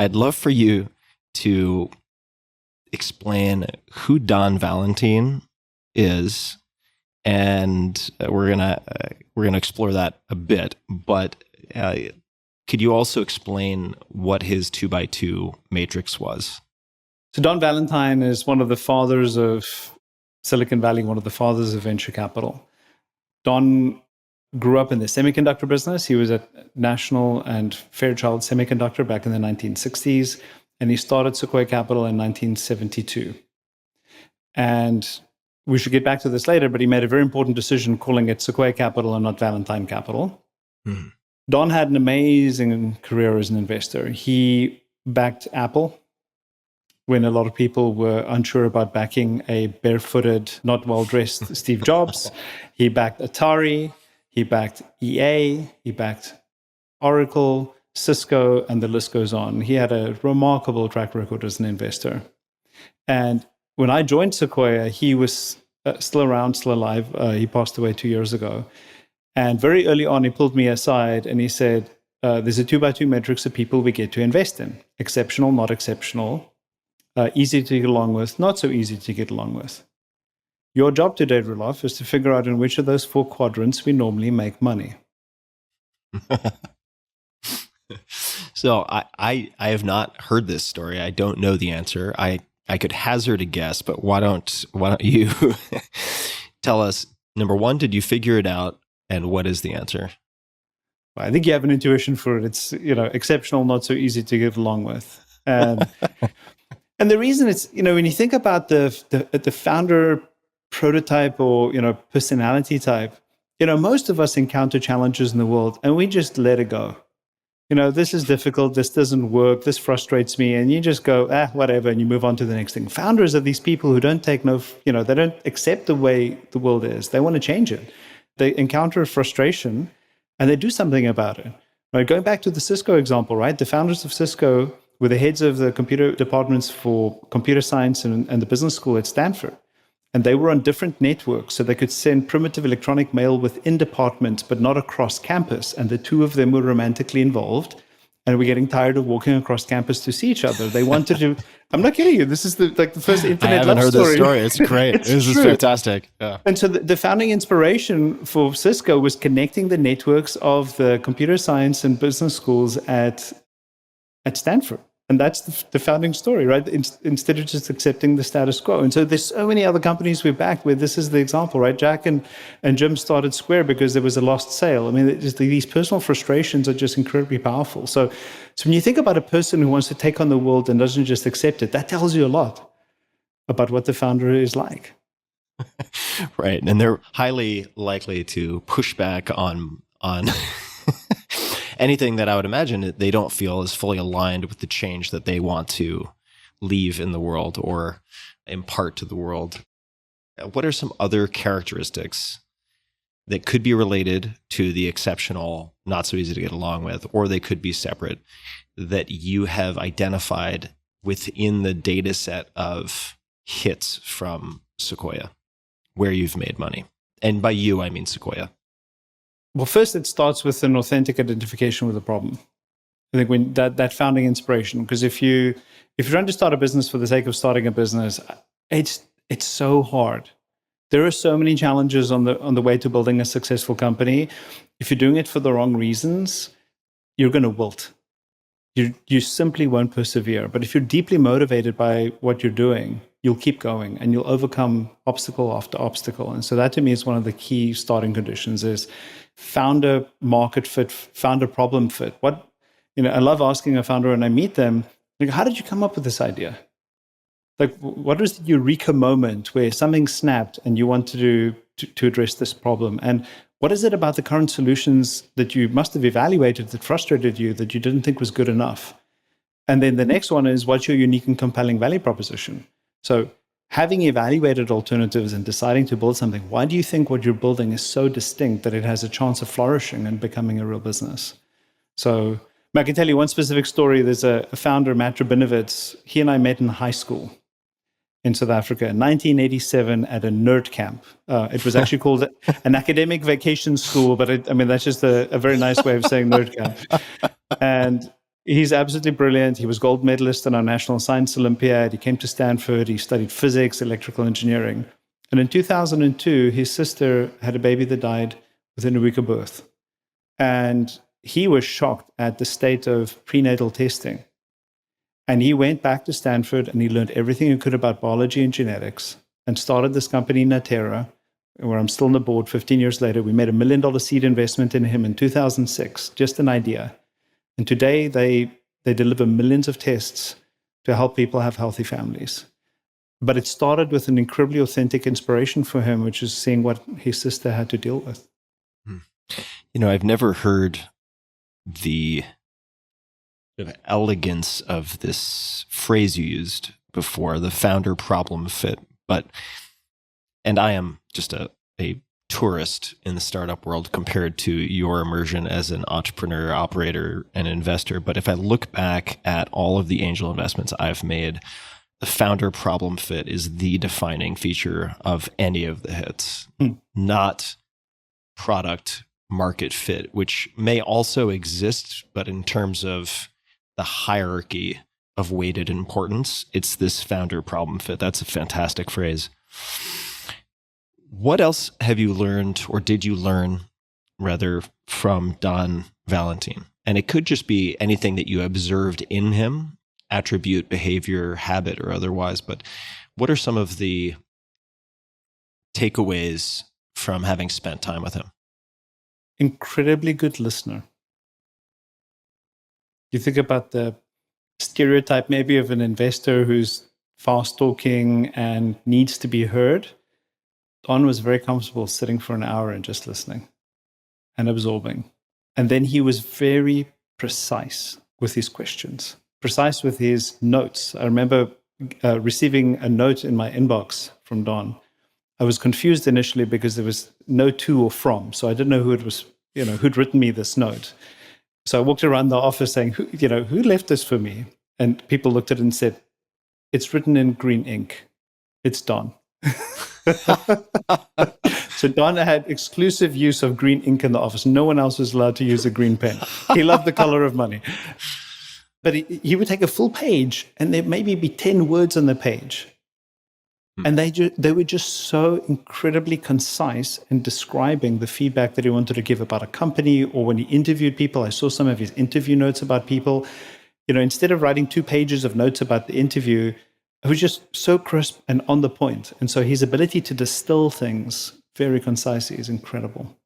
I'd love for you to explain who Don Valentine is, and we're gonna explore that a bit. But could you also explain what his 2x2 matrix was? So Don Valentine is one of the fathers of Silicon Valley, one of the fathers of venture capital. Don grew up in the semiconductor business. He was at National and Fairchild Semiconductor back in the 1960s, and he started Sequoia Capital in 1972. And we should get back to this later, but he made a very important decision calling it Sequoia Capital and not Valentine Capital. Mm-hmm. Don had an amazing career as an investor. He backed Apple when a lot of people were unsure about backing a barefooted, not well-dressed Steve Jobs. He backed Atari, he backed EA, he backed Oracle, Cisco, and the list goes on. He had a remarkable track record as an investor. And when I joined Sequoia, he was still around, still alive. He passed away 2 years ago. And very early on, he pulled me aside and he said, there's a 2x2 matrix of people we get to invest in. Exceptional, not exceptional. Easy to get along with, not so easy to get along with. Your job today, Roelof, is to figure out in which of those 4 quadrants we normally make money. So I have not heard this story. I don't know the answer. I could hazard a guess, but why don't you tell us, number one, did you figure it out? And what is the answer? I think you have an intuition for it. It's, exceptional, not so easy to get along with. And the reason it's, when you think about the founder prototype or, personality type, most of us encounter challenges in the world and we just let it go. This is difficult, this doesn't work, this frustrates me, and you just go, whatever, and you move on to the next thing. Founders are these people who don't take they don't accept the way the world is. They want to change it. They encounter frustration and they do something about it. Right? Going back to the Cisco example, right? The founders of Cisco were the heads of the computer departments for computer science and the business school at Stanford. And they were on different networks, so they could send primitive electronic mail within departments, but not across campus. And the two of them were romantically involved and were getting tired of walking across campus to see each other. They wanted to, I'm not kidding you, this is the first internet love story. I haven't heard this story. It's great. This is fantastic. Yeah. And so the founding inspiration for Cisco was connecting the networks of the computer science and business schools at Stanford. And that's the founding story, right? Instead of just accepting the status quo. And so there's so many other companies we've backed where this is the example, right? Jack and Jim started Square because there was a lost sale. I mean, these personal frustrations are just incredibly powerful. So when you think about a person who wants to take on the world and doesn't just accept it, that tells you a lot about what the founder is like. Right. And they're highly likely to push back on anything that I would imagine they don't feel is fully aligned with the change that they want to leave in the world or impart to the world. What are some other characteristics that could be related to the exceptional, not so easy to get along with, or they could be separate, that you have identified within the data set of hits from Sequoia, where you've made money? And by you, I mean Sequoia. Well, first, it starts with an authentic identification with the problem. I think when that founding inspiration, because if you're trying to start a business for the sake of starting a business, it's so hard. There are so many challenges on the way to building a successful company. If you're doing it for the wrong reasons, you're going to wilt. You simply won't persevere. But if you're deeply motivated by what you're doing, you'll keep going and you'll overcome obstacle after obstacle. And so that to me is one of the key starting conditions is founder market fit, founder problem fit. I love asking a founder when I meet them, like, how did you come up with this idea? Like, what was the eureka moment where something snapped and you want to address this problem? And what is it about the current solutions that you must have evaluated that frustrated you that you didn't think was good enough? And then the next one is, what's your unique and compelling value proposition? So having evaluated alternatives and deciding to build something, why do you think what you're building is so distinct that it has a chance of flourishing and becoming a real business? So I can tell you one specific story. There's a founder, Matt Rabinowitz. He and I met in high school in South Africa in 1987 at a nerd camp. It was actually called an academic vacation school, but that's just a very nice way of saying nerd camp. And He's absolutely brilliant. He was gold medalist in our National Science Olympiad. He came to Stanford. He studied physics, electrical engineering. And in 2002, his sister had a baby that died within a week of birth. And he was shocked at the state of prenatal testing. And he went back to Stanford and he learned everything he could about biology and genetics and started this company, Natera, where I'm still on the board 15 years later. We made $1 million seed investment in him in 2006, just an idea. And today they deliver millions of tests to help people have healthy families. But it started with an incredibly authentic inspiration for him, which is seeing what his sister had to deal with. I've never heard the elegance of this phrase you used before, the founder problem fit. And I am just a tourist in the startup world compared to your immersion as an entrepreneur, operator, and investor. But if I look back at all of the angel investments I've made, the founder problem fit is the defining feature of any of the hits, not product market fit, which may also exist, but in terms of the hierarchy of weighted importance, it's this founder problem fit. That's a fantastic phrase. What else have you learned, or did you learn, rather, from Don Valentine? And it could just be anything that you observed in him, attribute, behavior, habit, or otherwise. But what are some of the takeaways from having spent time with him? Incredibly good listener. You think about the stereotype maybe of an investor who's fast talking and needs to be heard. Don was very comfortable sitting for an hour and just listening and absorbing. And then he was very precise with his questions, precise with his notes. I remember receiving a note in my inbox from Don. I was confused initially because there was no to or from. So I didn't know who it was, who'd written me this note. So I walked around the office saying, who left this for me? And people looked at it and said, it's written in green ink. It's Don. So Don had exclusive use of green ink in the office. No one else was allowed to use a green pen. He loved the color of money. But he would take a full page and there maybe be 10 words on the page. And they were just so incredibly concise in describing the feedback that he wanted to give about a company, or when he interviewed people. I saw some of his interview notes about people. Instead of writing 2 pages of notes about the interview, it was just so crisp and on the point. And so his ability to distill things very concisely is incredible.